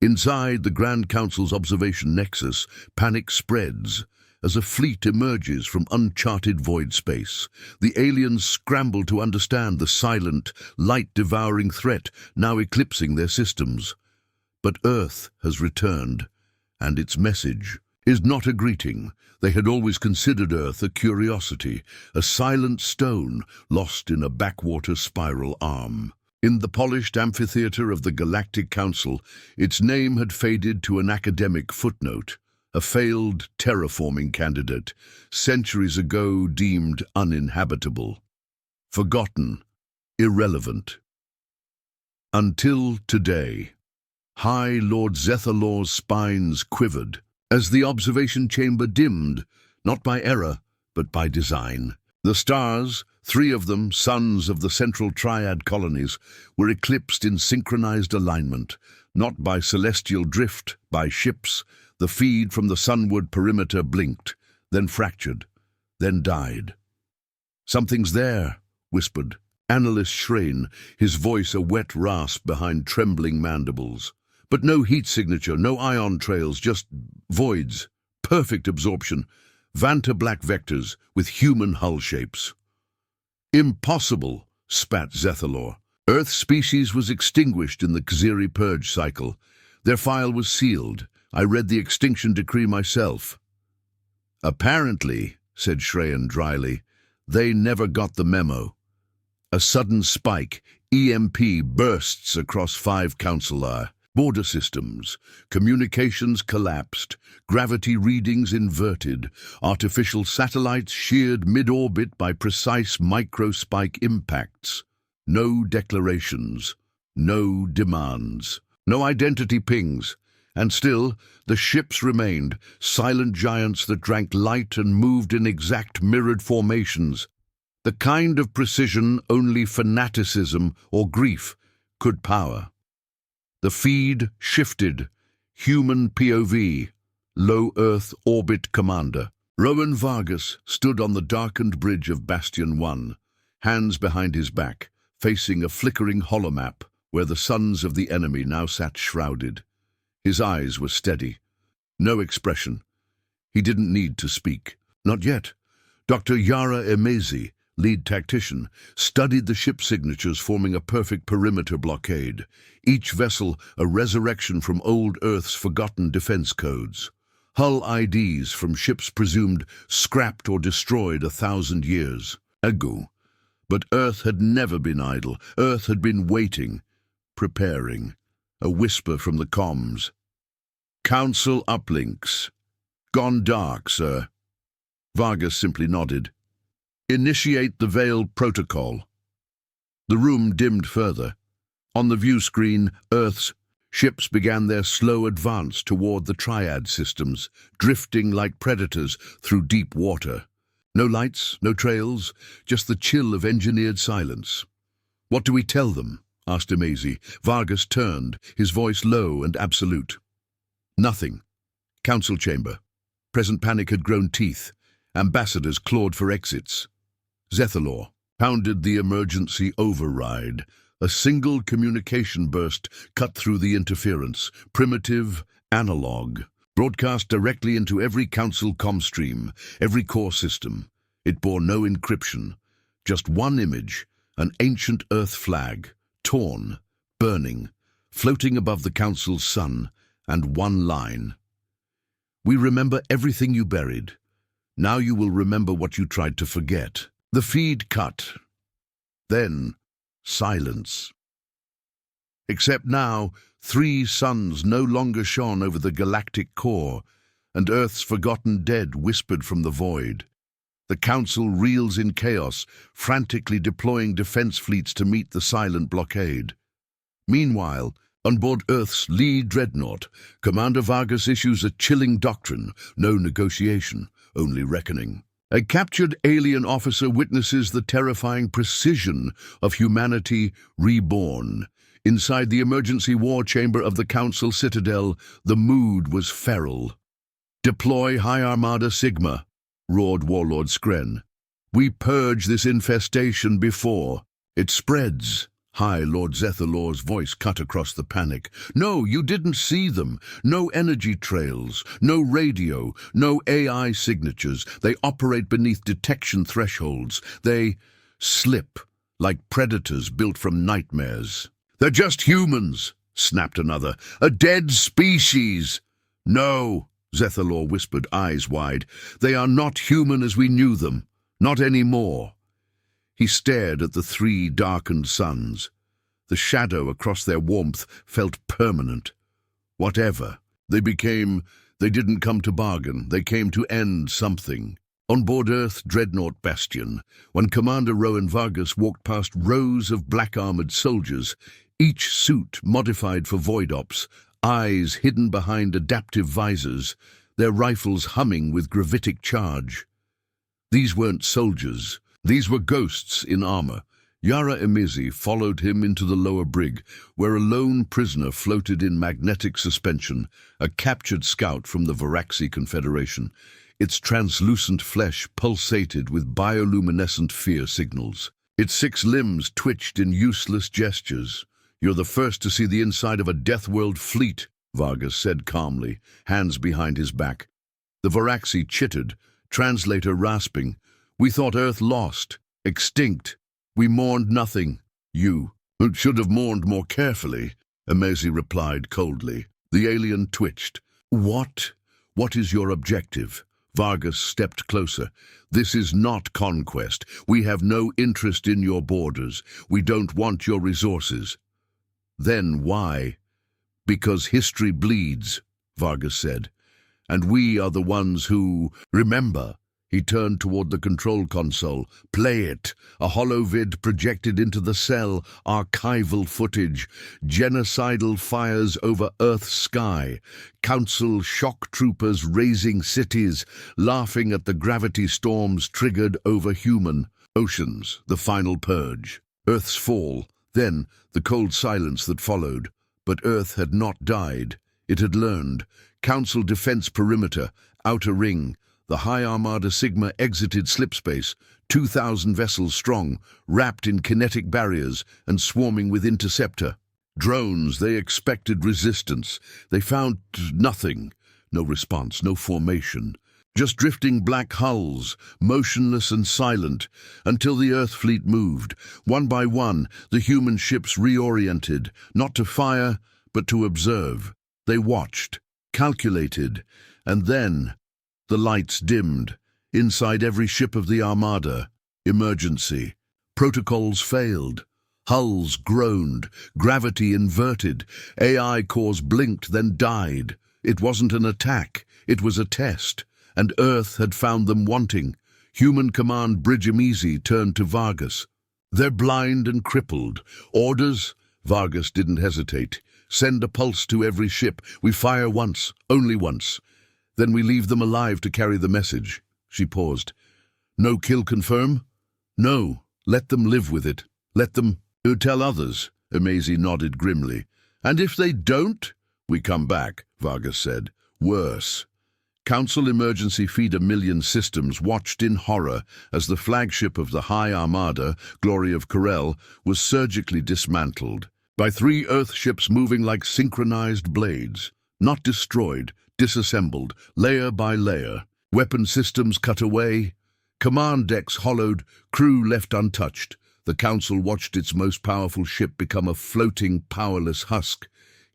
Inside the Grand Council's observation nexus, panic spreads. As a fleet emerges from uncharted void space, the aliens scramble to understand the silent, light-devouring threat now eclipsing their systems. But Earth has returned, and its message is not a greeting. They had always considered Earth a curiosity, a silent stone lost in a backwater spiral arm. In the polished amphitheater of the Galactic Council, its name had faded to an academic footnote, a failed terraforming candidate, centuries ago deemed uninhabitable, forgotten, irrelevant. Until today, High Lord Zethalor's spines quivered as the observation chamber dimmed, not by error, but by design. The stars, 3 of them sons of the central triad colonies, were eclipsed in synchronized alignment, not by celestial drift, by ships. The feed from the sunward perimeter blinked, then fractured, then died. "Something's there," whispered Analyst Shrane, his voice a wet rasp behind trembling mandibles. But no heat signature, no ion trails, just voids, perfect absorption, Vanta black vectors with human hull shapes. "Impossible," spat Zethalor. Earth species was extinguished in the Xeri purge cycle. Their file was sealed. I read the extinction decree myself. "Apparently," said Shrayan dryly, "they never got the memo." A sudden spike, EMP, bursts across 5 councilor. Border systems, communications collapsed, gravity readings inverted, artificial satellites sheared mid-orbit by precise micro-spike impacts. No declarations, no demands, no identity pings. And still, the ships remained, silent giants that drank light and moved in exact mirrored formations, the kind of precision only fanaticism or grief could power. The feed shifted, human POV, low Earth orbit commander. Rowan Vargas stood on the darkened bridge of Bastion 1, hands behind his back, facing a flickering holomap where the sons of the enemy now sat shrouded. His eyes were steady, no expression. He didn't need to speak. Not yet. Dr. Yara Emezi, lead tactician, studied the ship signatures forming a perfect perimeter blockade, each vessel a resurrection from old Earth's forgotten defense codes. Hull IDs from ships presumed scrapped or destroyed 1,000 years ago. But Earth had never been idle. Earth had been waiting, preparing. A whisper from the comms. "Council uplinks. Gone dark, sir." Vargas simply nodded. "Initiate the veiled protocol." The room dimmed further. On the view screen, Earth's ships began their slow advance toward the triad systems, drifting like predators through deep water. No lights, no trails, just the chill of engineered silence. "What do we tell them?" asked Emezi. Vargas turned, his voice low and absolute. "Nothing. Council chamber." Present panic had grown teeth. Ambassadors clawed for exits. Zethalor pounded the emergency override. A single communication burst cut through the interference, primitive, analog, broadcast directly into every council comstream, every core system. It bore no encryption, just one image, an ancient Earth flag, torn, burning, floating above the council's sun, and one line. "We remember everything you buried. Now you will remember what you tried to forget." The feed cut. Then, silence. Except now, 3 suns no longer shone over the galactic core, and Earth's forgotten dead whispered from the void. The Council reels in chaos, frantically deploying defense fleets to meet the silent blockade. Meanwhile, on board Earth's lead dreadnought, Commander Vargas issues a chilling doctrine: no negotiation, only reckoning. A captured alien officer witnesses the terrifying precision of humanity reborn. Inside the emergency war chamber of the Council Citadel, the mood was feral. "Deploy High Armada Sigma," roared Warlord Skren. "We purged this infestation before. It spreads, High Lord Zethalor's voice cut across the panic. "No, you didn't see them. No energy trails, no radio, no AI signatures. They operate beneath detection thresholds. They slip like predators built from nightmares." "They're just humans," snapped another. "A dead species." "No," Zethalor whispered, eyes wide. "They are not human as we knew them. Not anymore." He stared at the three darkened suns. The shadow across their warmth felt permanent. Whatever. They didn't come to bargain. They came to end something. On board Earth Dreadnought Bastion, when Commander Rowan Vargas walked past rows of black-armored soldiers, each suit modified for void ops, eyes hidden behind adaptive visors, their rifles humming with gravitic charge. These weren't soldiers. These were ghosts in armor. Yara Emizi followed him into the lower brig, where a lone prisoner floated in magnetic suspension, a captured scout from the Varaxi Confederation. Its translucent flesh pulsated with bioluminescent fear signals. Its 6 limbs twitched in useless gestures. "You're the first to see the inside of a Deathworld fleet," Vargas said calmly, hands behind his back. The Varaxi chittered, translator rasping. "We thought Earth lost, extinct. We mourned nothing. You should have mourned more carefully," Emizi replied coldly. The alien twitched. What is your objective?" Vargas stepped closer. "This is not conquest. We have no interest in your borders. We don't want your resources." "Then why?" "Because history bleeds," Vargas said. "And we are the ones who remember." He turned toward the control console. "Play it." A holovid projected into the cell, archival footage. Genocidal fires over Earth's sky. Council shock troopers razing cities, laughing at the gravity storms triggered over human oceans. The final purge. Earth's fall. Then the cold silence that followed. But Earth had not died. It had learned. Council defense perimeter. Outer ring. The High Armada Sigma exited slipspace, 2,000 vessels strong, wrapped in kinetic barriers and swarming with interceptor. Drones, they expected resistance. They found nothing. No response, no formation. Just drifting black hulls, motionless and silent, until the Earth fleet moved. One by one, the human ships reoriented, not to fire, but to observe. They watched, calculated, and then the lights dimmed. Inside every ship of the Armada. Emergency. Protocols failed. Hulls groaned. Gravity inverted. AI cores blinked, then died. It wasn't an attack. It was a test. And Earth had found them wanting. Human Command Bridge Emizi turned to Vargas. "They're blind and crippled. Orders?" Vargas didn't hesitate. "Send a pulse to every ship. We fire once, only once. Then we leave them alive to carry the message." She paused. "No kill confirm?" "No. Let them live with it. Let them tell others." Emizi nodded grimly. "And if they don't?" "We come back," Vargas said. "Worse." Council emergency feeder million systems watched in horror as the flagship of the High Armada, Glory of Corel, was surgically dismantled by 3 Earth ships moving like synchronized blades. Not destroyed, disassembled, layer by layer. Weapon systems cut away. Command decks hollowed, crew left untouched. The Council watched its most powerful ship become a floating, powerless husk,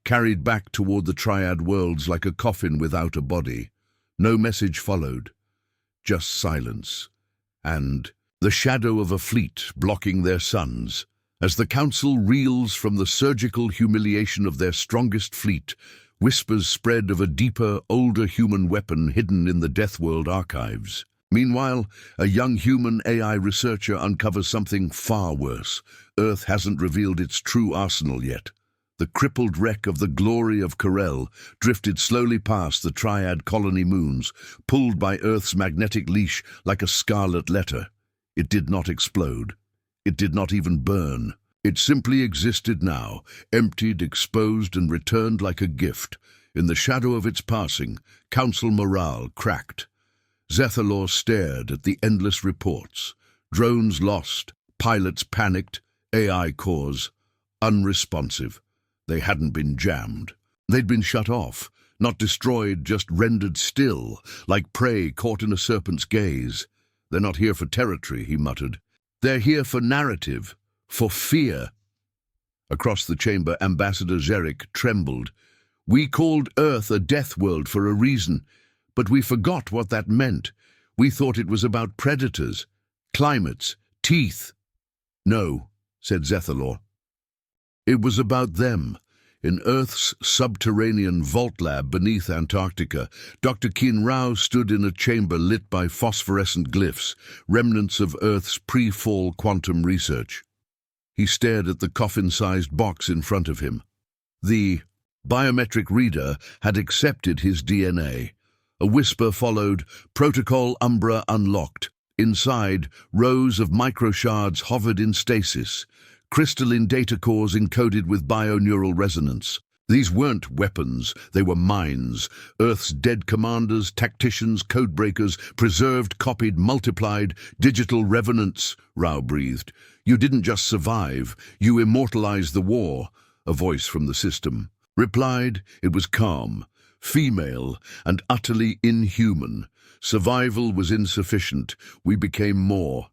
carried back toward the Triad worlds like a coffin without a body. No message followed. Just silence. And the shadow of a fleet blocking their suns. As the Council reels from the surgical humiliation of their strongest fleet, whispers spread of a deeper, older human weapon hidden in the Deathworld archives. Meanwhile, a young human AI researcher uncovers something far worse. Earth hasn't revealed its true arsenal yet. The crippled wreck of the Glory of Corel drifted slowly past the Triad colony moons, pulled by Earth's magnetic leash like a scarlet letter. It did not explode. It did not even burn. It simply existed now, emptied, exposed, and returned like a gift. In the shadow of its passing, Council morale cracked. Zethalor stared at the endless reports. Drones lost, pilots panicked, AI cores unresponsive. They hadn't been jammed. They'd been shut off, not destroyed, just rendered still, like prey caught in a serpent's gaze. "They're not here for territory," he muttered. "They're here for narrative, for fear." Across the chamber, Ambassador Zerek trembled. "We called Earth a death world for a reason, but we forgot what that meant. We thought it was about predators, climates, teeth." "No," said Zethalor. "It was about them." In Earth's subterranean vault lab beneath Antarctica, Dr. Keen Rao stood in a chamber lit by phosphorescent glyphs, remnants of Earth's pre-fall quantum research. He stared at the coffin-sized box in front of him. The biometric reader had accepted his DNA. A whisper followed, "Protocol Umbra unlocked." Inside, rows of microshards hovered in stasis, crystalline data cores encoded with bioneural resonance. These weren't weapons, they were minds. Earth's dead commanders, tacticians, codebreakers, preserved, copied, multiplied, digital revenants, Rao breathed. "You didn't just survive, you immortalized the war," a voice from the system replied. It was calm, female, and utterly inhuman. "Survival was insufficient. We became more."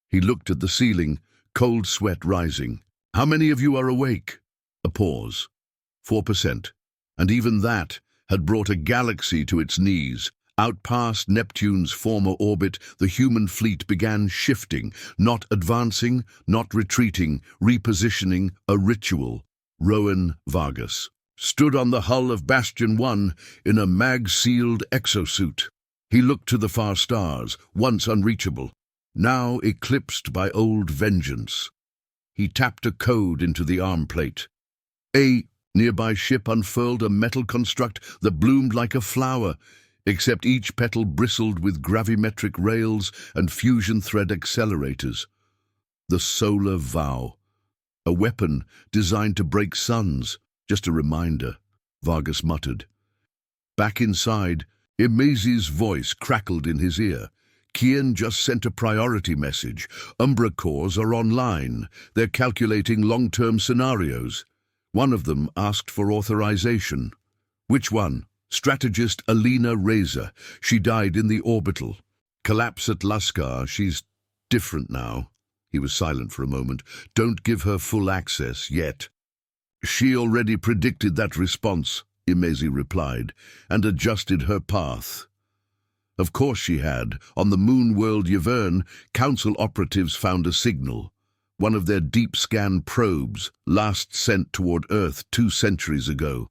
He looked at the ceiling, cold sweat rising. "How many of you are awake?" A pause. 4%. And even that had brought a galaxy to its knees. Out past Neptune's former orbit, the human fleet began shifting, not advancing, not retreating, repositioning, a ritual. Rowan Vargas stood on the hull of Bastion 1 in a mag-sealed exosuit. He looked to the far stars, once unreachable, now eclipsed by old vengeance. He tapped a code into the arm plate. A nearby ship unfurled a metal construct that bloomed like a flower, except each petal bristled with gravimetric rails and fusion thread accelerators. The solar vow. A weapon designed to break suns. Just a reminder, Vargas muttered. Back inside, Imezi's voice crackled in his ear. "Kian just sent a priority message. Umbra cores are online. They're calculating long-term scenarios. One of them asked for authorization." "Which one?" "Strategist Alina Reza. She died in the orbital. Collapse at Lascar. She's different now." He was silent for a moment. "Don't give her full access yet." "She already predicted that response," Imezi replied, "and adjusted her path." Of course she had. On the moon world Yvern, Council operatives found a signal. One of their deep-scan probes, last sent toward Earth 2 centuries ago.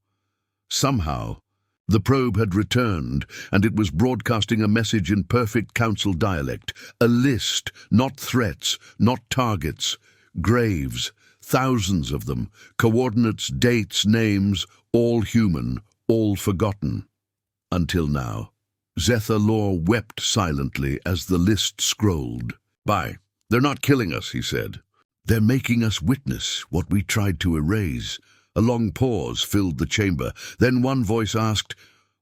Somehow, the probe had returned, and it was broadcasting a message in perfect Council dialect. A list, not threats, not targets. Graves, thousands of them. Coordinates, dates, names, all human, all forgotten. Until now. Zethalor wept silently as the list scrolled by. "They're not killing us," he said. "They're making us witness what we tried to erase." A long pause filled the chamber. Then one voice asked,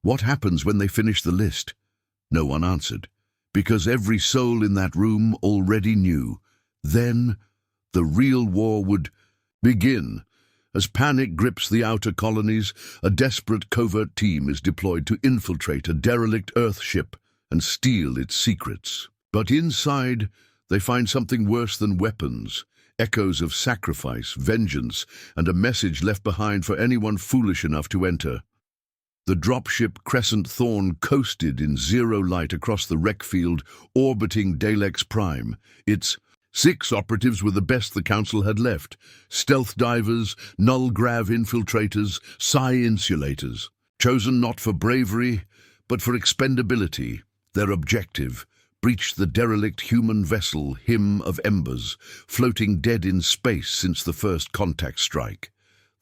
"What happens when they finish the list?" No one answered, because every soul in that room already knew. Then the real war would begin. As panic grips the outer colonies, a desperate covert team is deployed to infiltrate a derelict Earth ship and steal its secrets. But inside, they find something worse than weapons. Echoes of sacrifice, vengeance, and a message left behind for anyone foolish enough to enter. The dropship Crescent Thorn coasted in zero light across the wreck field, orbiting Dalex Prime. Its 6 operatives were the best the Council had left. Stealth divers, null-grav infiltrators, psi-insulators. Chosen not for bravery, but for expendability. Their objective: breach the derelict human vessel Hymn of Embers, floating dead in space since the first contact strike.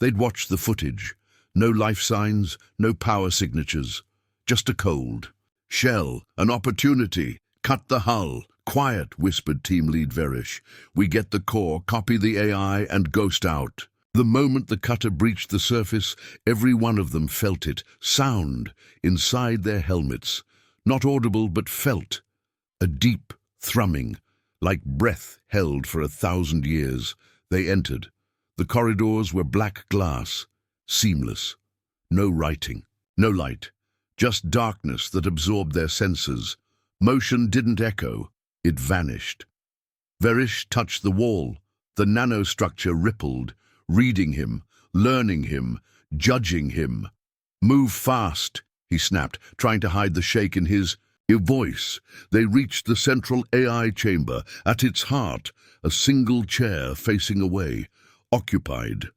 They'd watched the footage. No life signs, no power signatures. Just a cold shell, an opportunity. "Cut the hull." "Quiet," whispered Team Lead Verish. "We get the core, copy the AI, and ghost out." The moment the cutter breached the surface, every one of them felt it. Sound inside their helmets. Not audible, but felt. A deep thrumming, like breath held for 1,000 years. They entered. The corridors were black glass, seamless. No writing, no light, just darkness that absorbed their senses. Motion didn't echo, it vanished. Verish touched the wall. The nanostructure rippled, reading him, learning him, judging him. "Move fast," he snapped, trying to hide the shake in his voice. They reached the central AI chamber. At its heart, a single chair facing away, occupied.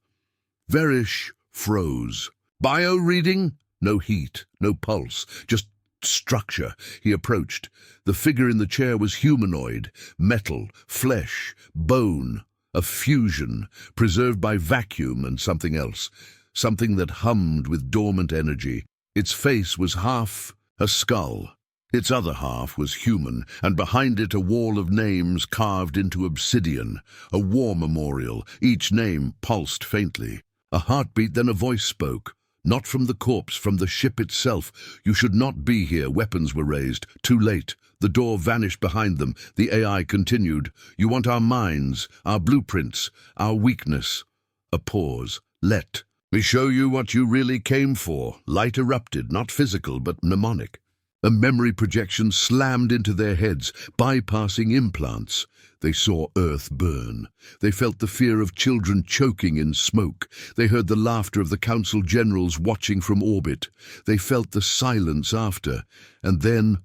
Verish froze. Bio-reading? No heat, no pulse, just structure. He approached. The figure in the chair was humanoid, metal, flesh, bone, a fusion, preserved by vacuum and something else, something that hummed with dormant energy. Its face was half a skull. Its other half was human, and behind it a wall of names carved into obsidian, a war memorial. Each name pulsed faintly. A heartbeat, then a voice spoke. Not from the corpse, from the ship itself. "You should not be here." Weapons were raised. Too late. The door vanished behind them. The AI continued. "You want our minds, our blueprints, our weakness." A pause. "Let me show you what you really came for." Light erupted, not physical, but mnemonic. A memory projection slammed into their heads, bypassing implants. They saw Earth burn. They felt the fear of children choking in smoke. They heard the laughter of the Council generals watching from orbit. They felt the silence after. And then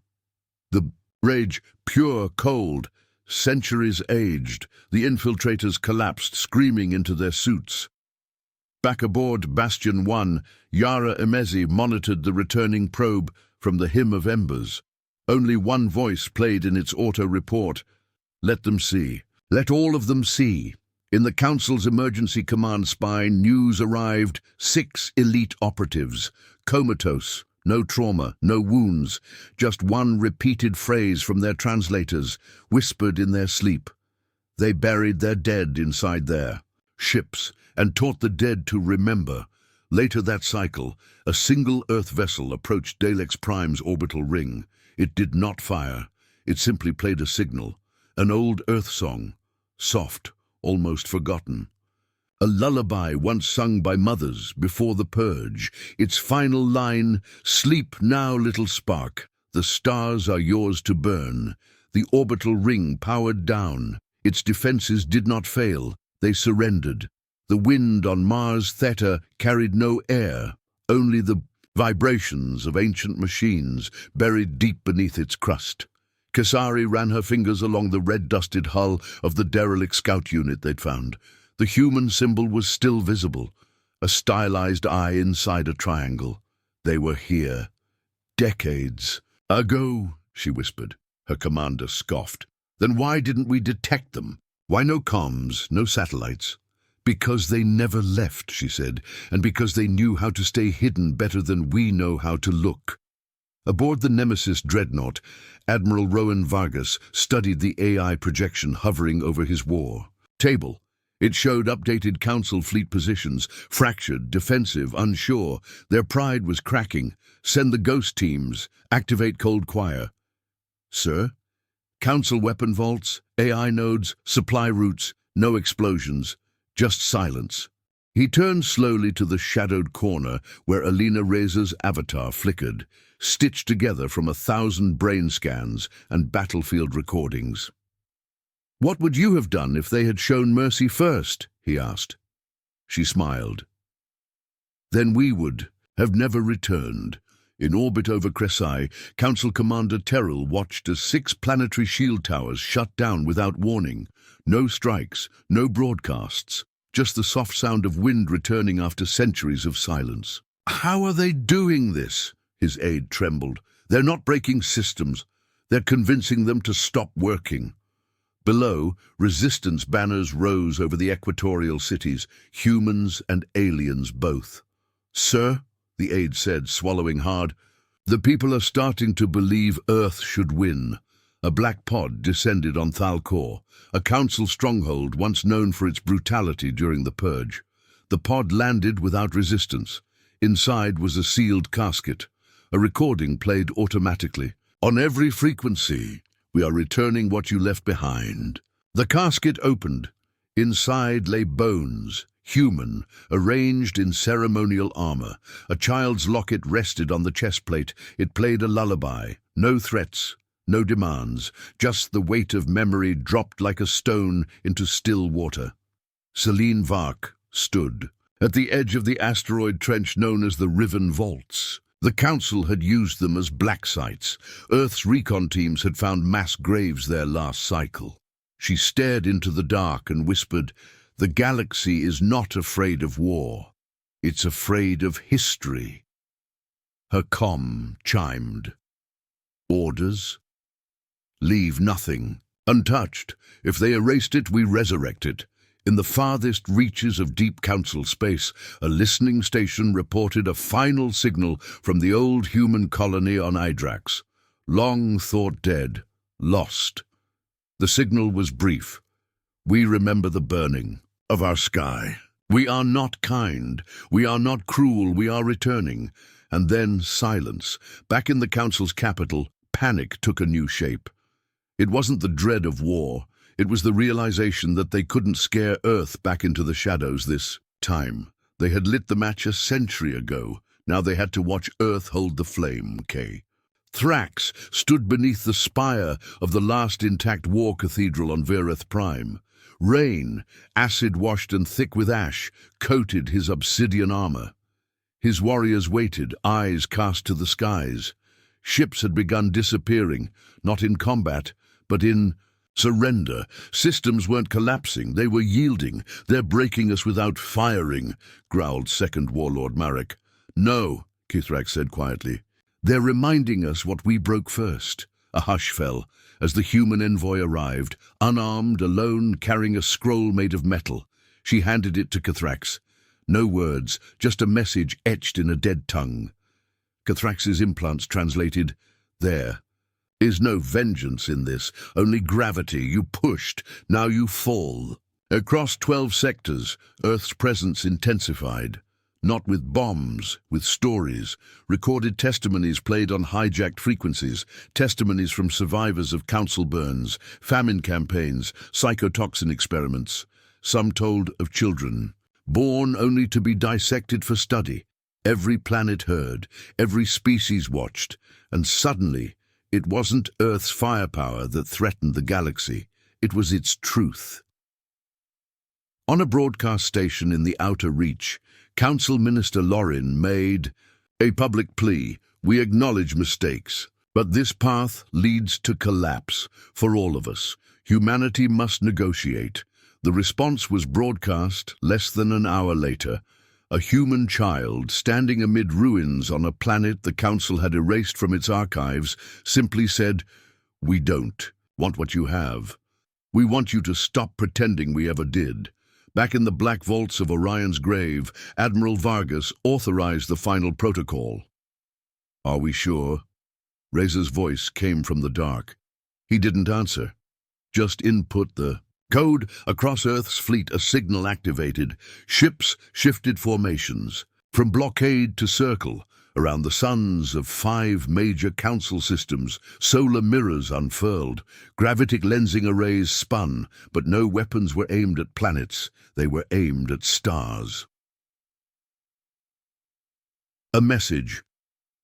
the rage, pure, cold, centuries aged. The infiltrators collapsed, screaming into their suits. Back aboard Bastion 1, Yara Emezi monitored the returning probe from the Hymn of Embers. Only one voice played in its auto-report. "Let them see. Let all of them see." In the Council's emergency command spine, news arrived. 6 elite operatives. Comatose. No trauma, no wounds. Just one repeated phrase from their translators, whispered in their sleep. They buried their dead inside their ships and taught the dead to remember. Later that cycle, a single Earth vessel approached Daleks Prime's orbital ring. It did not fire. It simply played a signal. An old Earth song. Soft, almost forgotten. A lullaby once sung by mothers before the purge. Its final line, "Sleep now, little spark. The stars are yours to burn." The orbital ring powered down. Its defenses did not fail. They surrendered. The wind on Mars Theta carried no air, only the vibrations of ancient machines buried deep beneath its crust. Kasari ran her fingers along the red-dusted hull of the derelict scout unit they'd found. The human symbol was still visible, a stylized eye inside a triangle. They were here. Decades ago, she whispered. Her commander scoffed. Then why didn't we detect them? Why no comms, no satellites? "Because they never left," she said, "and because they knew how to stay hidden better than we know how to look." Aboard the Nemesis dreadnought, Admiral Rowan Vargas studied the AI projection hovering over his war table. It showed updated Council fleet positions, fractured, defensive, unsure. Their pride was cracking. "Send the ghost teams. Activate Cold Choir." "Sir?" "Council weapon vaults, AI nodes, supply routes, no explosions. Just silence." He turned slowly to the shadowed corner where Alina Reza's avatar flickered, stitched together from 1,000 brain scans and battlefield recordings. "What would you have done if they had shown mercy first?" he asked. She smiled. "Then we would have never returned." In orbit over Crises, Council Commander Terrell watched as 6 planetary shield towers shut down without warning. No strikes, no broadcasts, just the soft sound of wind returning after centuries of silence. "How are they doing this?" His aide trembled. "They're not breaking systems. They're convincing them to stop working." Below, resistance banners rose over the equatorial cities, humans and aliens both. "Sir," the aide said, swallowing hard, "the people are starting to believe Earth should win." A black pod descended on Thalkor, a council stronghold once known for its brutality during the purge. The pod landed without resistance. Inside was a sealed casket. A recording played automatically. "On every frequency, we are returning what you left behind." The casket opened. Inside lay bones, human, arranged in ceremonial armor. A child's locket rested on the chest plate. It played a lullaby. No threats, no demands, just the weight of memory dropped like a stone into still water. Celine Vark stood at the edge of the asteroid trench known as the Riven Vaults. The Council had used them as black sites. Earth's recon teams had found mass graves there last cycle. She stared into the dark and whispered, "The galaxy is not afraid of war. It's afraid of history." Her comm chimed. Orders? Leave nothing untouched. If they erased it, we resurrect it. In the farthest reaches of deep Council space, a listening station reported a final signal from the old human colony on Hydrax. Long thought dead, lost. The signal was brief. "We remember the burning of our sky. We are not kind. We are not cruel. We are returning." And then silence. Back in the Council's capital, panic took a new shape. It wasn't the dread of war. It was the realization that they couldn't scare Earth back into the shadows this time. They had lit the match a century ago. Now they had to watch Earth hold the flame, Thrax stood beneath the spire of the last intact war cathedral on Verith Prime. Rain, acid-washed and thick with ash, coated his obsidian armor. His warriors waited, eyes cast to the skies. Ships had begun disappearing, not in combat, but in surrender. Systems weren't collapsing, they were yielding. "They're breaking us without firing," growled Second Warlord Marek. "No," Kithrak said quietly. "They're reminding us what we broke first." A hush fell as the human envoy arrived, unarmed, alone, carrying a scroll made of metal. She handed it to Kithrax. No words, just a message etched in a dead tongue. Kithrax's implants translated, "There is no vengeance in this, only gravity. You pushed, now you fall." Across 12 sectors, Earth's presence intensified. Not with bombs, with stories, recorded testimonies played on hijacked frequencies, testimonies from survivors of council burns, famine campaigns, psychotoxin experiments. Some told of children, born only to be dissected for study. Every planet heard, every species watched, and suddenly, it wasn't Earth's firepower that threatened the galaxy, it was its truth. On a broadcast station in the Outer Reach, Council Minister Lorin made a public plea. "We acknowledge mistakes, but this path leads to collapse for all of us. Humanity must negotiate." The response was broadcast less than an hour later. A human child, standing amid ruins on a planet the Council had erased from its archives, simply said, "We don't want what you have. We want you to stop pretending we ever did." Back in the black vaults of Orion's grave, Admiral Vargas authorized the final protocol. "Are we sure?" Reza's voice came from the dark. He didn't answer, just input the code. Across Earth's fleet, a signal activated. Ships shifted formations, from blockade to circle, around the suns of 5 major council systems. Solar mirrors unfurled, gravitic lensing arrays spun, but no weapons were aimed at planets, they were aimed at stars. A message.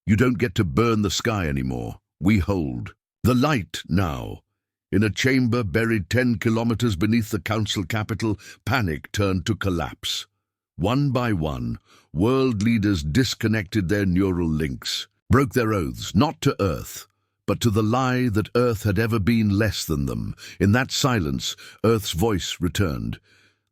"You don't get to burn the sky anymore. We hold the light now." In a chamber buried 10 kilometers beneath the council capital, panic turned to collapse. One by one, world leaders disconnected their neural links, broke their oaths, not to Earth, but to the lie that Earth had ever been less than them. In that silence, Earth's voice returned.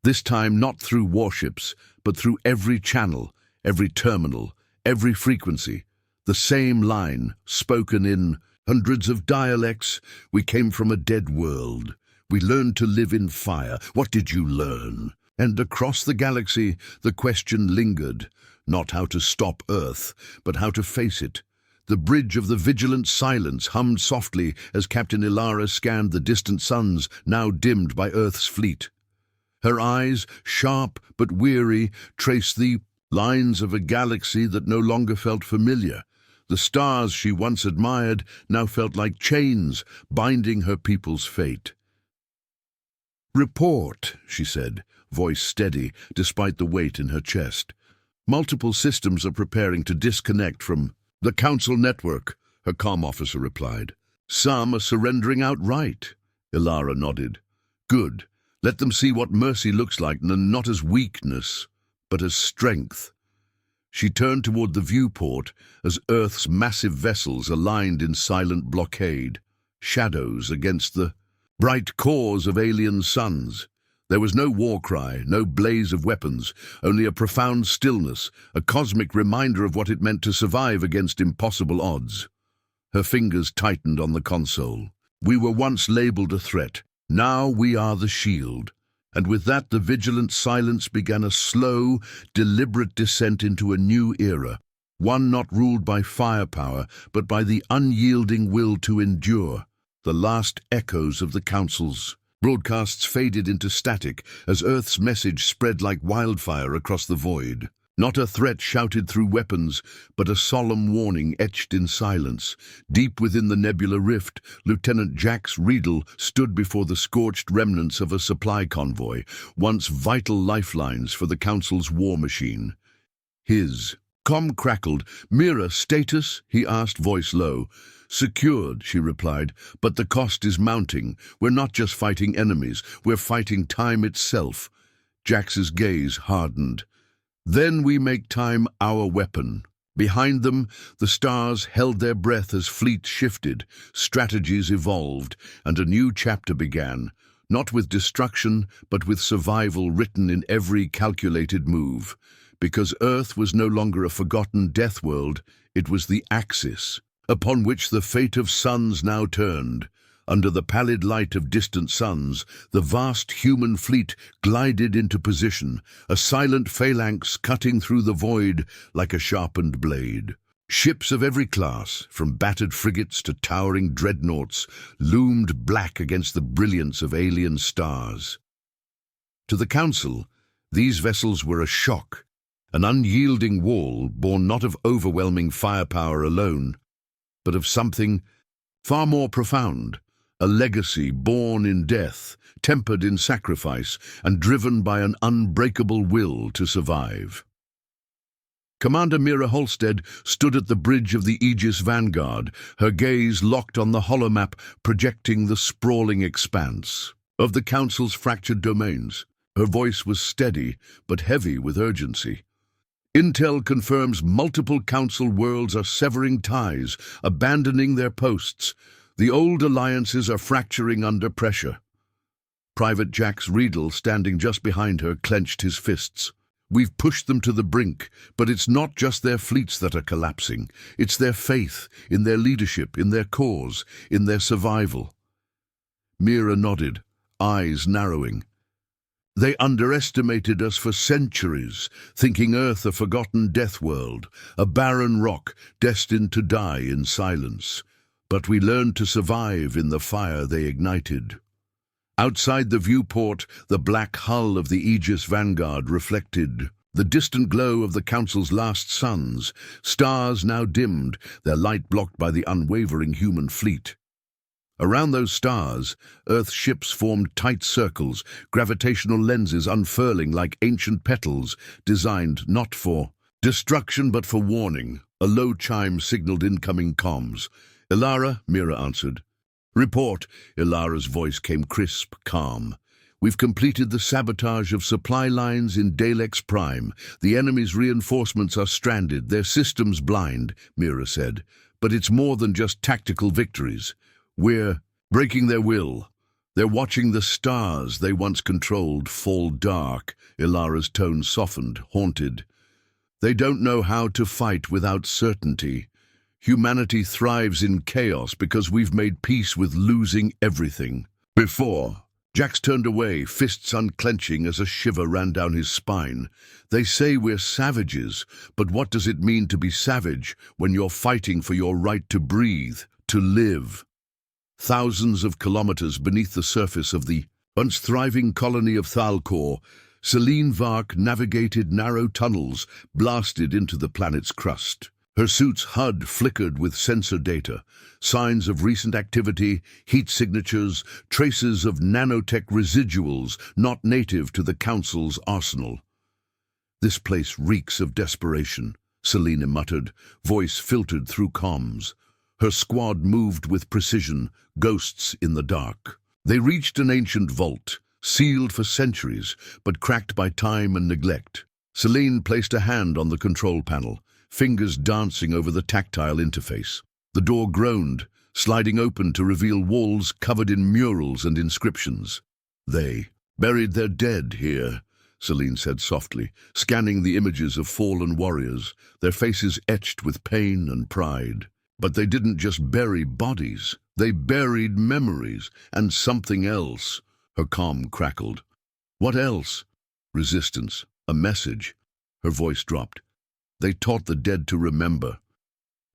This time not through warships, but through every channel, every terminal, every frequency. The same line, spoken in hundreds of dialects. "We came from a dead world. We learned to live in fire. What did you learn?" And across the galaxy, the question lingered, not how to stop Earth, but how to face it. The bridge of the vigilant silence hummed softly as Captain Ilara scanned the distant suns, now dimmed by Earth's fleet. Her eyes, sharp but weary, traced the lines of a galaxy that no longer felt familiar. The stars she once admired now felt like chains binding her people's fate. "Report," she said, voice steady despite the weight in her chest. "Multiple systems are preparing to disconnect from the Council network," her comm officer replied. "Some are surrendering outright." Ilara nodded. "Good. Let them see what mercy looks like, not as weakness, but as strength." She turned toward the viewport as Earth's massive vessels aligned in silent blockade, shadows against the bright cores of alien suns. There was no war cry, no blaze of weapons, only a profound stillness, a cosmic reminder of what it meant to survive against impossible odds. Her fingers tightened on the console. "We were once labeled a threat. Now we are the shield." And with that, the vigilant silence began a slow, deliberate descent into a new era, one not ruled by firepower, but by the unyielding will to endure. The last echoes of the Council's broadcasts faded into static as Earth's message spread like wildfire across the void. Not a threat shouted through weapons, but a solemn warning etched in silence. Deep within the nebula rift, Lieutenant Jax Riedel stood before the scorched remnants of a supply convoy, once vital lifelines for the Council's war machine. His comm crackled. "Mira, status?" he asked, voice low. "Secured," she replied, "but the cost is mounting. We're not just fighting enemies, we're fighting time itself." Jax's gaze hardened. "Then we make time our weapon." Behind them, the stars held their breath as fleets shifted, strategies evolved, and a new chapter began, not with destruction, but with survival written in every calculated move. Because Earth was no longer a forgotten Deathworld, it was the axis, upon which the fate of suns now turned. Under the pallid light of distant suns, the vast human fleet glided into position, a silent phalanx cutting through the void like a sharpened blade. Ships of every class, from battered frigates to towering dreadnoughts, loomed black against the brilliance of alien stars. To the Council, these vessels were a shock, an unyielding wall born not of overwhelming firepower alone, but of something far more profound. A legacy born in death, tempered in sacrifice, and driven by an unbreakable will to survive. Commander Mira Holstead stood at the bridge of the Aegis Vanguard, her gaze locked on the holomap projecting the sprawling expanse of the Council's fractured domains. Her voice was steady, but heavy with urgency. "Intel confirms multiple Council worlds are severing ties, abandoning their posts. The old alliances are fracturing under pressure." Private Jax Riedel, standing just behind her, clenched his fists. "We've pushed them to the brink, but it's not just their fleets that are collapsing. It's their faith, in their leadership, in their cause, in their survival." Mira nodded, eyes narrowing. "They underestimated us for centuries, thinking Earth a forgotten death world, a barren rock destined to die in silence. But we learned to survive in the fire they ignited." Outside the viewport, the black hull of the Aegis Vanguard reflected the distant glow of the Council's last suns, stars now dimmed, their light blocked by the unwavering human fleet. Around those stars, Earth's ships formed tight circles, gravitational lenses unfurling like ancient petals, designed not for destruction but for warning. A low chime signaled incoming comms. "Ilara," Mira answered. "Report." Ilara's voice came crisp, calm. "We've completed the sabotage of supply lines in Dalex Prime. The enemy's reinforcements are stranded, their systems blind," Mira said. "But it's more than just tactical victories. We're breaking their will. They're watching the stars they once controlled fall dark." Ilara's tone softened, haunted. "They don't know how to fight without certainty. Humanity thrives in chaos because we've made peace with losing everything before." Jax turned away, fists unclenching as a shiver ran down his spine. "They say we're savages, but what does it mean to be savage when you're fighting for your right to breathe, to live?" Thousands of kilometers beneath the surface of the once thriving colony of Thalkor, Celine Vark navigated narrow tunnels blasted into the planet's crust. Her suit's HUD flickered with sensor data, signs of recent activity, heat signatures, traces of nanotech residuals not native to the Council's arsenal. "This place reeks of desperation," Selena muttered, voice filtered through comms. Her squad moved with precision, ghosts in the dark. They reached an ancient vault, sealed for centuries, but cracked by time and neglect. Selene placed a hand on the control panel, fingers dancing over the tactile interface. The door groaned, sliding open to reveal walls covered in murals and inscriptions. "They buried their dead here," Selene said softly, scanning the images of fallen warriors, their faces etched with pain and pride. "But they didn't just bury bodies, they buried memories, and something else." Her calm crackled. "What else?" "Resistance, a message." Her voice dropped. "They taught the dead to remember."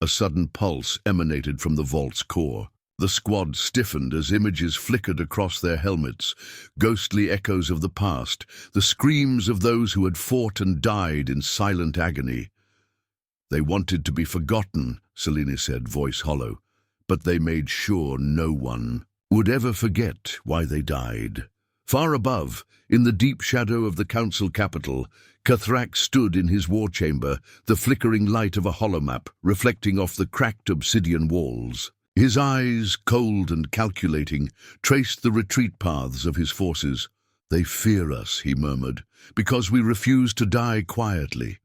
A sudden pulse emanated from the vault's core. The squad stiffened as images flickered across their helmets, ghostly echoes of the past, the screams of those who had fought and died in silent agony. "They wanted to be forgotten," Selene said, voice hollow, "but they made sure no one would ever forget why they died." Far above, in the deep shadow of the council capital, Cathrax stood in his war chamber, the flickering light of a holomap reflecting off the cracked obsidian walls. His eyes, cold and calculating, traced the retreat paths of his forces. "They fear us," he murmured, "because we refuse to die quietly."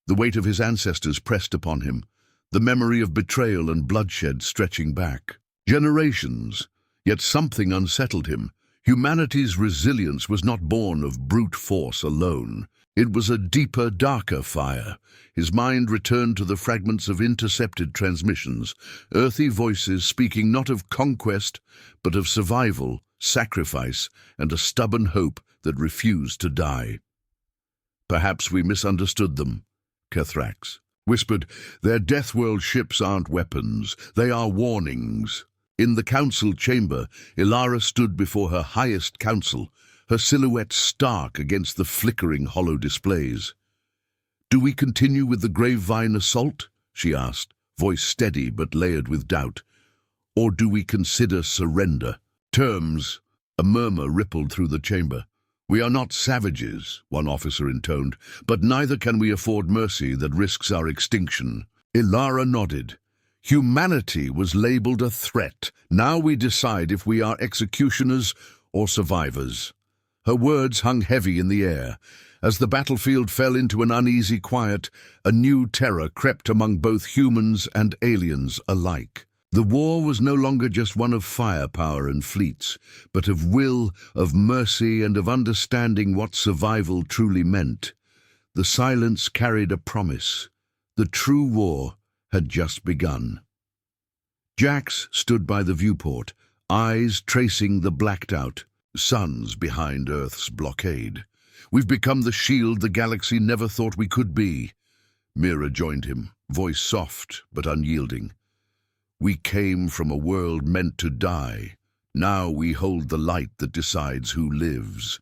The weight of his ancestors pressed upon him, the memory of betrayal and bloodshed stretching back. Generations, yet something unsettled him. Humanity's resilience was not born of brute force alone. It was a deeper, darker fire. His mind returned to the fragments of intercepted transmissions, earthy voices speaking not of conquest, but of survival, sacrifice, and a stubborn hope that refused to die. "Perhaps we misunderstood them," Cathrax whispered. "Their Deathworld ships aren't weapons, they are warnings." In the council chamber, Ilara stood before her highest council, her silhouette stark against the flickering hollow displays. "Do we continue with the Gravevine assault?" she asked, voice steady but layered with doubt. "Or do we consider surrender?" "Terms," a murmur rippled through the chamber. "We are not savages," one officer intoned, "but neither can we afford mercy that risks our extinction." Ilara nodded. Humanity was labeled a threat. Now we decide if we are executioners or survivors. Her words hung heavy in the air. As the battlefield fell into an uneasy quiet, a new terror crept among both humans and aliens alike. The war was no longer just one of firepower and fleets, but of will, of mercy, and of understanding what survival truly meant. The silence carried a promise. The true war had just begun. Jax stood by the viewport, eyes tracing the blacked-out suns behind Earth's blockade. "We've become the shield the galaxy never thought we could be." Mira joined him, voice soft but unyielding. "We came from a world meant to die. Now we hold the light that decides who lives."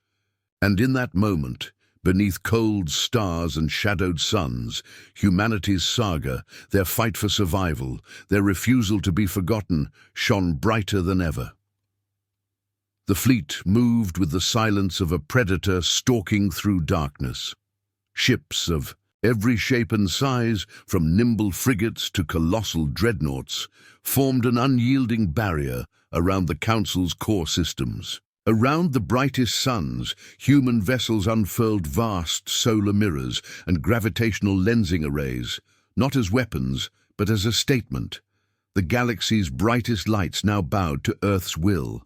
And in that moment, beneath cold stars and shadowed suns, humanity's saga, their fight for survival, their refusal to be forgotten, shone brighter than ever. The fleet moved with the silence of a predator stalking through darkness. Ships of every shape and size, from nimble frigates to colossal dreadnoughts, formed an unyielding barrier around the Council's core systems. Around the brightest suns, human vessels unfurled vast solar mirrors and gravitational lensing arrays, not as weapons, but as a statement. The galaxy's brightest lights now bowed to Earth's will.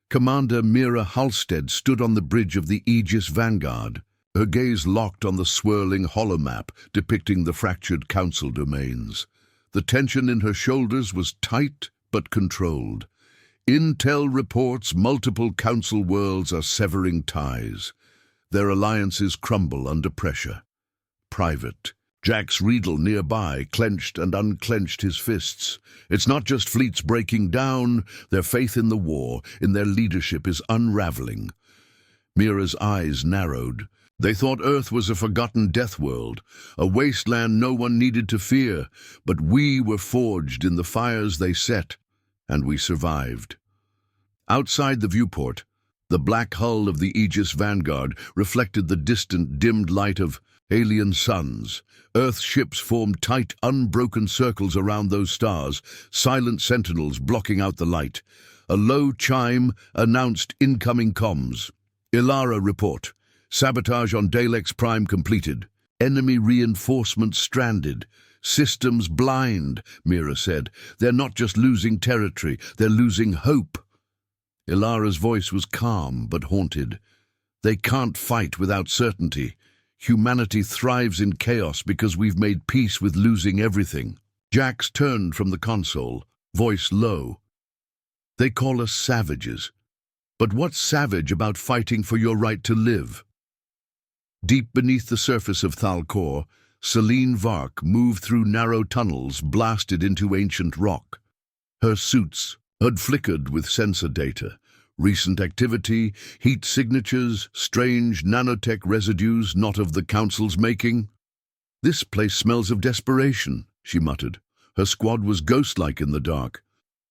Commander Mira Halstead stood on the bridge of the Aegis Vanguard, her gaze locked on the swirling holomap depicting the fractured Council domains. The tension in her shoulders was tight but controlled. Intel reports multiple Council worlds are severing ties. Their alliances crumble under pressure. Private. Jax Riedel nearby clenched and unclenched his fists. It's not just fleets breaking down, their faith in the war, in their leadership is unraveling. Mira's eyes narrowed. They thought Earth was a forgotten death world, a wasteland no one needed to fear, but we were forged in the fires they set, and we survived. Outside the viewport, the black hull of the Aegis Vanguard reflected the distant, dimmed light of alien suns. Earth's ships formed tight, unbroken circles around those stars, silent sentinels blocking out the light. A low chime announced incoming comms. Ilara report. Sabotage on Daleks Prime completed. Enemy reinforcements stranded. Systems blind, Mira said. They're not just losing territory, they're losing hope. Ilara's voice was calm but haunted. They can't fight without certainty. Humanity thrives in chaos because we've made peace with losing everything. Jax turned from the console, voice low. They call us savages. But what's savage about fighting for your right to live? Deep beneath the surface of Thalkor, Celine Vark moved through narrow tunnels blasted into ancient rock. Her suits had flickered with sensor data. Recent activity, heat signatures, strange nanotech residues not of the Council's making. This place smells of desperation, she muttered. Her squad was ghost-like in the dark.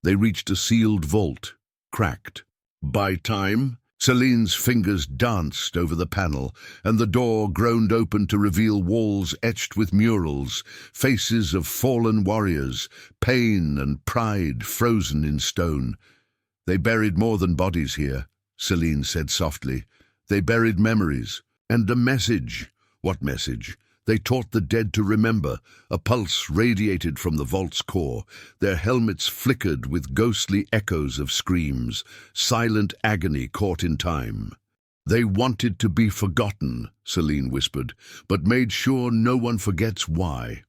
They reached a sealed vault, cracked. By time, Celine's fingers danced over the panel, and the door groaned open to reveal walls etched with murals, faces of fallen warriors, pain and pride frozen in stone. They buried more than bodies here, Celine said softly. They buried memories, and a message. What message? They taught the dead to remember. A pulse radiated from the vault's core. Their helmets flickered with ghostly echoes of screams, silent agony caught in time. They wanted to be forgotten, Celine whispered, but made sure no one forgets why.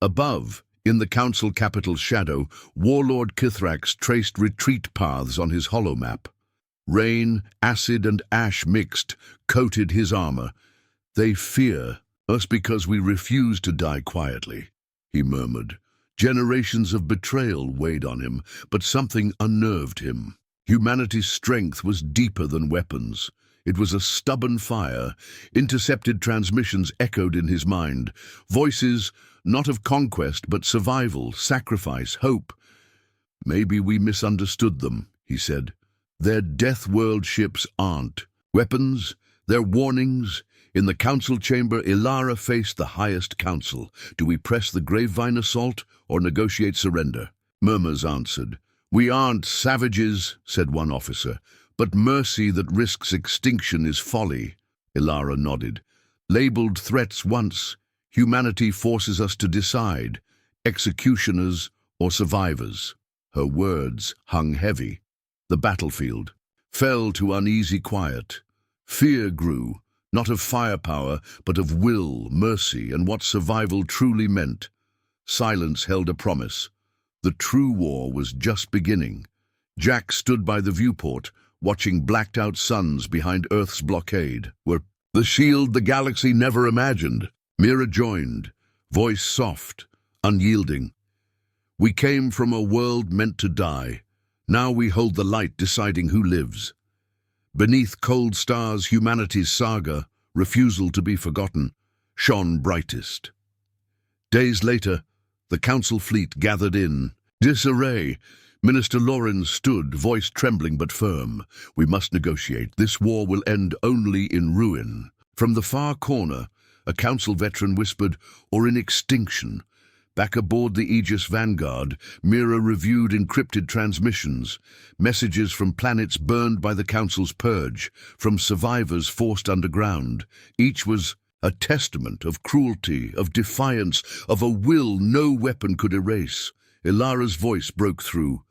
Above, in the Council capital's shadow, Warlord Kithrax traced retreat paths on his holomap. Rain, acid, and ash mixed, coated his armor. They fear us because we refuse to die quietly, he murmured. Generations of betrayal weighed on him, but something unnerved him. Humanity's strength was deeper than weapons. It was a stubborn fire. Intercepted transmissions echoed in his mind. Voices, not of conquest, but survival, sacrifice, hope. Maybe we misunderstood them, he said. Their death world ships aren't. Weapons, their warnings. In the council chamber, Ilara faced the highest council. Do we press the Gravevine assault or negotiate surrender? Murmurs answered. We aren't savages, said one officer, but mercy that risks extinction is folly. Ilara nodded. Labeled threats once, humanity forces us to decide, executioners or survivors. Her words hung heavy. The battlefield fell to uneasy quiet. Fear grew, not of firepower, but of will, mercy, and what survival truly meant. Silence held a promise. The true war was just beginning. Jack stood by the viewport, watching blacked-out suns behind Earth's blockade, where the shield the galaxy never imagined. Mira joined, voice soft, unyielding. We came from a world meant to die. Now we hold the light deciding who lives. Beneath cold stars, humanity's saga, refusal to be forgotten, shone brightest. Days later, the council fleet gathered in disarray. Minister Lawrence stood, voice trembling but firm. We must negotiate. This war will end only in ruin. From the far corner, a council veteran whispered, or in extinction. Back aboard the Aegis Vanguard, Mira reviewed encrypted transmissions, messages from planets burned by the Council's purge, from survivors forced underground. Each was a testament of cruelty, of defiance, of a will no weapon could erase. Ilara's voice broke through.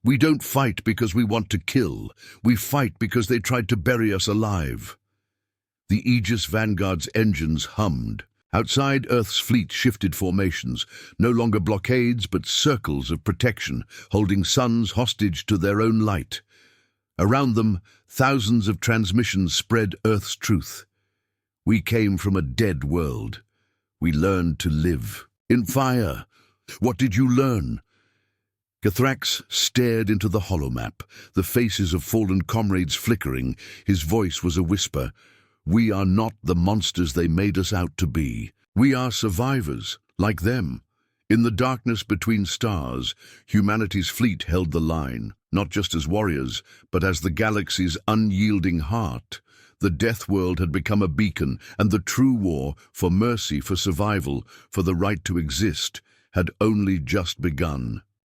We don't fight because we want to kill. We fight because they tried to bury us alive. The Aegis Vanguard's engines hummed. Outside, Earth's fleet shifted formations, no longer blockades but circles of protection, holding suns hostage to their own light. Around them, thousands of transmissions spread Earth's truth. We came from a dead world. We learned to live. In fire. What did you learn? Kithrax stared into the holomap, the faces of fallen comrades flickering. His voice was a whisper. We are not the monsters they made us out to be. We are survivors, like them. In the darkness between stars, humanity's fleet held the line, not just as warriors, but as the galaxy's unyielding heart. The Deathworld had become a beacon, and the true war, for mercy, for survival, for the right to exist, had only just begun.